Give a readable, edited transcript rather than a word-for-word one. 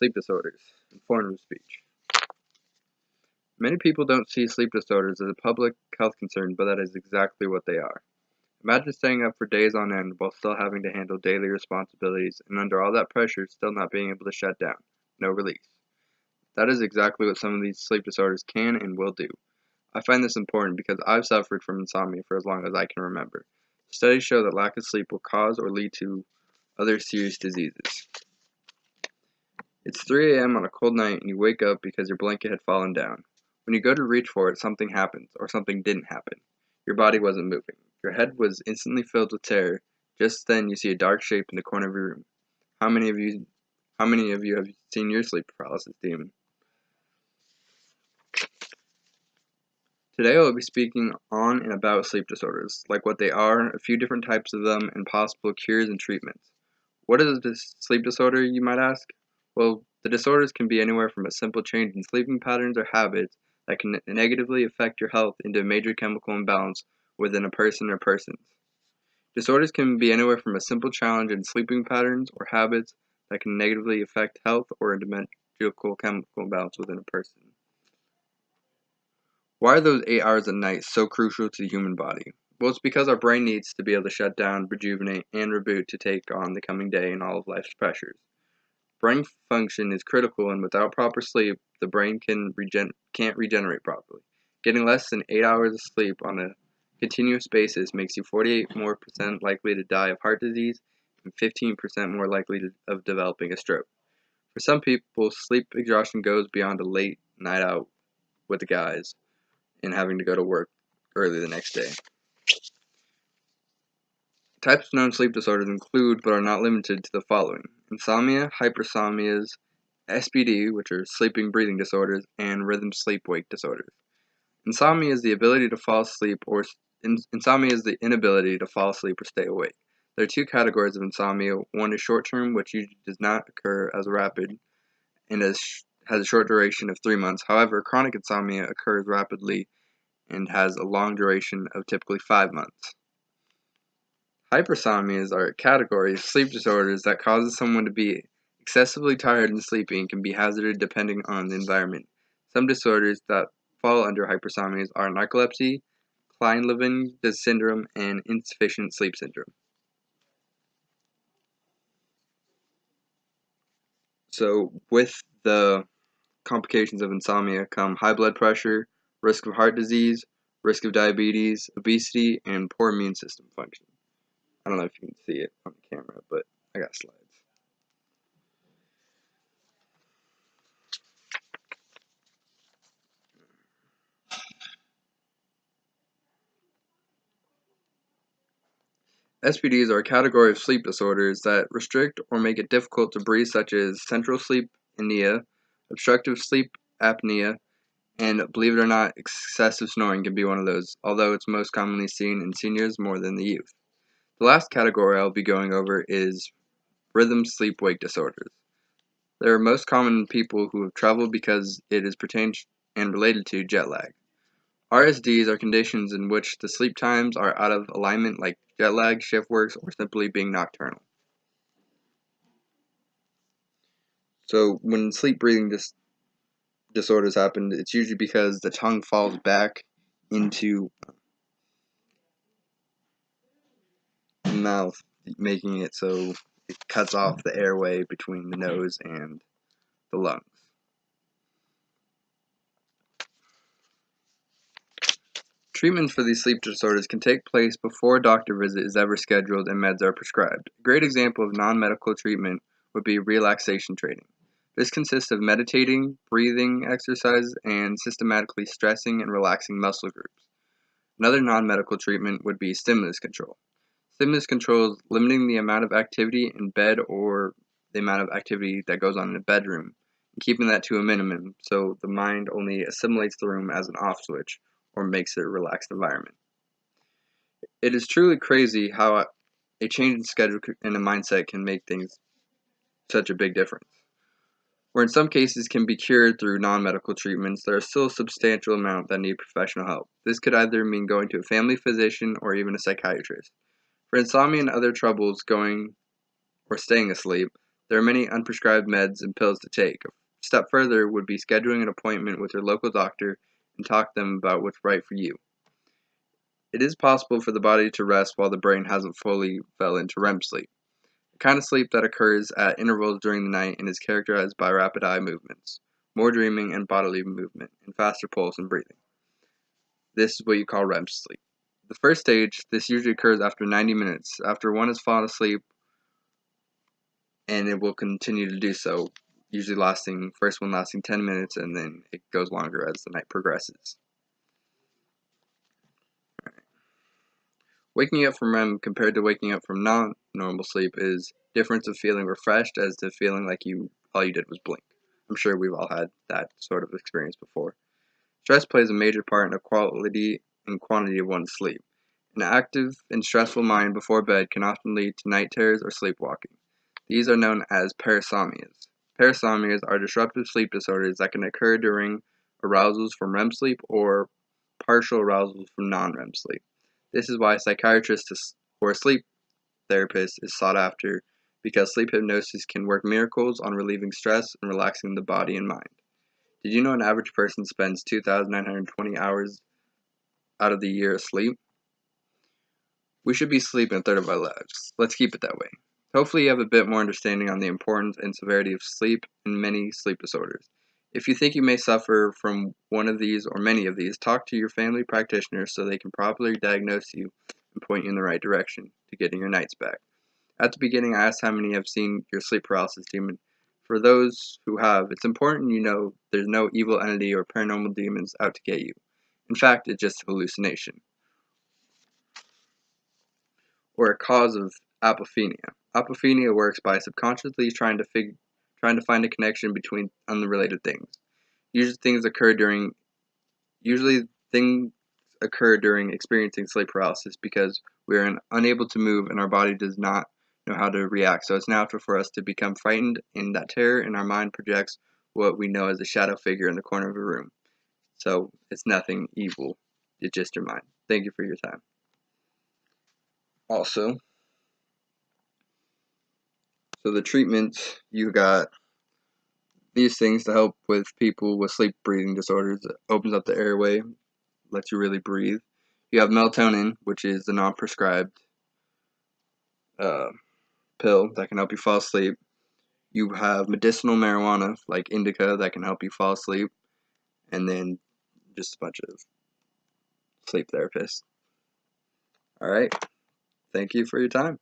Sleep disorders and form of speech. Many people don't see sleep disorders as a public health concern, but that is exactly what they are. Imagine staying up for days on end while still having to handle daily responsibilities and under all that pressure still not being able to shut down. No release. That is exactly what some of these sleep disorders can and will do. I find this important because I've suffered from insomnia for as long as I can remember. Studies show that lack of sleep will cause or lead to other serious diseases. It's 3 a.m. on a cold night and you wake up because your blanket had fallen down. When you go to reach for it, something happens, or something didn't happen. Your body wasn't moving. Your head was instantly filled with terror. Just then you see a dark shape in the corner of your room. How many of you have seen your sleep paralysis demon? Today I will be speaking on and about sleep disorders, like what they are, a few different types of them, and possible cures and treatments. What is a sleep disorder, you might ask? Well, the disorders can be anywhere from a simple change in sleeping patterns or habits that can negatively affect your health into a major chemical imbalance within a person or persons. Disorders can be anywhere from a simple challenge in sleeping patterns or habits that can negatively affect health or a major chemical imbalance within a person. Why are those 8 hours a night so crucial to the human body? Well, it's because our brain needs to be able to shut down, rejuvenate, and reboot to take on the coming day and all of life's pressures. Brain function is critical, and without proper sleep, the brain can't regenerate properly. Getting less than 8 hours of sleep on a continuous basis makes you 48% more likely to die of heart disease and 15% more likely of developing a stroke. For some people, sleep exhaustion goes beyond a late night out with the guys and having to go to work early the next day. Types of known sleep disorders include, but are not limited to, the following: insomnia, hypersomnias, SPD, which are sleeping breathing disorders, and rhythm sleep-wake disorders. Insomnia is the ability to fall asleep, or insomnia is the inability to fall asleep or stay awake. There are two categories of insomnia. One is short-term, which usually does not occur as rapid and has a short duration of 3 months. However, chronic insomnia occurs rapidly and has a long duration of typically 5 months. Hypersomnias are a category of sleep disorders that causes someone to be excessively tired and sleepy and can be hazardous depending on the environment. Some disorders that fall under hypersomnias are narcolepsy, Klein-Levin syndrome, and insufficient sleep syndrome. So with the complications of insomnia come high blood pressure, risk of heart disease, risk of diabetes, obesity, and poor immune system function. I don't know if you can see it on the camera, but I got slides. SPDs are a category of sleep disorders that restrict or make it difficult to breathe, such as central sleep apnea, obstructive sleep apnea, and believe it or not, excessive snoring can be one of those, although it's most commonly seen in seniors more than the youth. The last category I'll be going over is rhythm sleep-wake disorders. They are most common in people who have traveled because it is pertained and related to jet lag. RSDs are conditions in which the sleep times are out of alignment, like jet lag, shift works, or simply being nocturnal. So when sleep breathing disorders happen, it's usually because the tongue falls back into the mouth, making it so it cuts off the airway between the nose and the lungs. Treatments for these sleep disorders can take place before a doctor visit is ever scheduled and meds are prescribed. A great example of non-medical treatment would be relaxation training. This consists of meditating, breathing exercises, and systematically stressing and relaxing muscle groups. Another non-medical treatment would be stimulus control. Stimulus control is limiting the amount of activity in bed or the amount of activity that goes on in a bedroom, and keeping that to a minimum so the mind only assimilates the room as an off switch or makes it a relaxed environment. It is truly crazy how a change in schedule and a mindset can make things such a big difference. Where in some cases can be cured through non-medical treatments, there are still a substantial amount that need professional help. This could either mean going to a family physician or even a psychiatrist. For insomnia and other troubles going or staying asleep, There are many unprescribed meds and pills to take. A step further would be scheduling an appointment with your local doctor and talk to them about what's right for you. It is possible for the body to rest while the brain hasn't fully fell into REM sleep, a kind of sleep that occurs at intervals during the night and is characterized by rapid eye movements, more dreaming and bodily movement, and faster pulse and breathing. This is what you call REM sleep. The first stage, this usually occurs after 90 minutes, after one has fallen asleep, and it will continue to do so, usually first one lasting 10 minutes, and then it goes longer as the night progresses. Waking up from REM compared to waking up from non-normal sleep is difference of feeling refreshed as to feeling like all you did was blink. I'm sure we've all had that sort of experience before. Stress plays a major part in the quality and quantity of one's sleep. An active and stressful mind before bed can often lead to night terrors or sleepwalking. These are known as parasomnias. Parasomnias are disruptive sleep disorders that can occur during arousals from REM sleep or partial arousals from non-REM sleep. This is why a psychiatrist or a sleep therapist is sought after, because sleep hypnosis can work miracles on relieving stress and relaxing the body and mind. Did you know an average person spends 2,920 hours out of the year asleep? We should be sleeping a third of our lives. Let's keep it that way. Hopefully you have a bit more understanding on the importance and severity of sleep and many sleep disorders. If you think you may suffer from one of these or many of these, talk to your family practitioner so they can properly diagnose you and point you in the right direction to getting your nights back. At the beginning, I asked how many have seen your sleep paralysis demon. For those who have, it's important you know there's no evil entity or paranormal demons out to get you. In fact, it's just a hallucination, or a cause of apophenia. Apophenia works by subconsciously trying to find a connection between unrelated things. Usually things occur during experiencing sleep paralysis because we are unable to move and our body does not know how to react. So it's natural for us to become frightened, and that terror in our mind projects what we know as a shadow figure in the corner of a room. So it's nothing evil. It's just your mind. Thank you for your time. Also, so the treatment, you got these things to help with people with sleep breathing disorders. It opens up the airway, lets you really breathe. You have melatonin, which is the non-prescribed pill that can help you fall asleep. You have medicinal marijuana, like indica, that can help you fall asleep. And then just a bunch of sleep therapists. All right. Thank you for your time.